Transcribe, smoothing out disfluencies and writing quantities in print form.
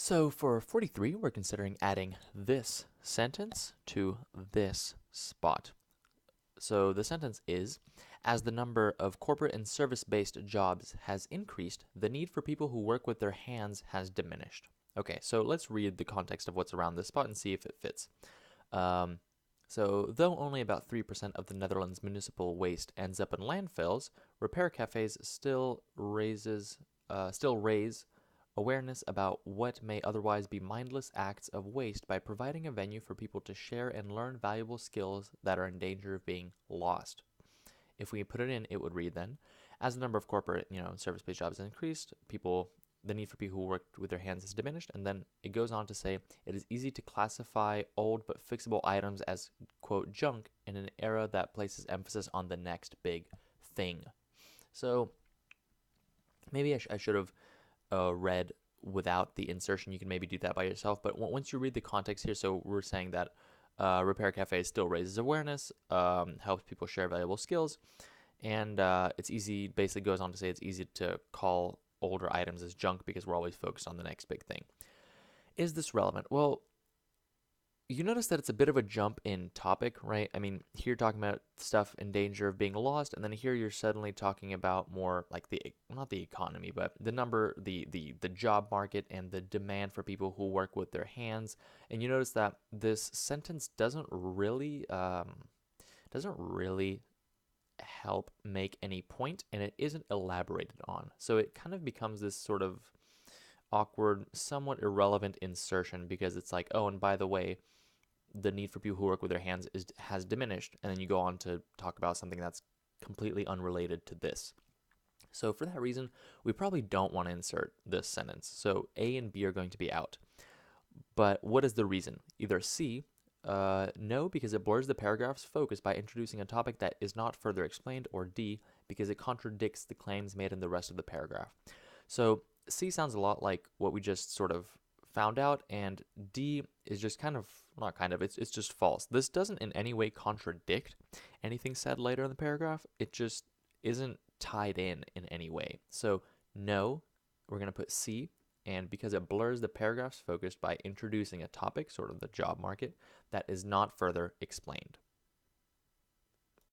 So for 43, we're considering adding this sentence to this spot. So the sentence is, as the number of corporate and service-based jobs has increased, the need for people who work with their hands has diminished. Okay, so let's read the context of what's around this spot and see if it fits. Um, so though only about 3% of the Netherlands' municipal waste ends up in landfills, repair cafes still raise awareness about what may otherwise be mindless acts of waste by providing a venue for people to share and learn valuable skills that are in danger of being lost. If we put it in, it would read then, as the number of corporate, service-based jobs has increased, the need for people who work with their hands is diminished, and then it goes on to say it is easy to classify old but fixable items as quote junk in an era that places emphasis on the next big thing. So maybe I should have read without the insertion. You can maybe do that by yourself. But once you read the context here, so we're saying that Repair Cafe still raises awareness, helps people share valuable skills, and it's easy, basically goes on to say it's easy to call older items as junk because we're always focused on the next big thing. Is this relevant? Well, you notice that it's a bit of a jump in topic, right? I mean, here you're talking about stuff in danger of being lost, and then here you're suddenly talking about more like not the economy, but the job market and the demand for people who work with their hands. And you notice that this sentence doesn't really help make any point, and it isn't elaborated on. So it kind of becomes this sort of awkward, somewhat irrelevant insertion because it's like, oh, and by the way, the need for people who work with their hands has diminished, and then you go on to talk about something that's completely unrelated to this. So for that reason, we probably don't want to insert this sentence. So A and B are going to be out. But what is the reason? Either C, no, because it blurs the paragraph's focus by introducing a topic that is not further explained, or D, because it contradicts the claims made in the rest of the paragraph. So C sounds a lot like what we just sort of found out, and D is just it's just false. This doesn't in any way contradict anything said later in the paragraph. It just isn't tied in any way. So no, we're going to put C, and because it blurs the paragraph's focus by introducing a topic, sort of the job market, that is not further explained.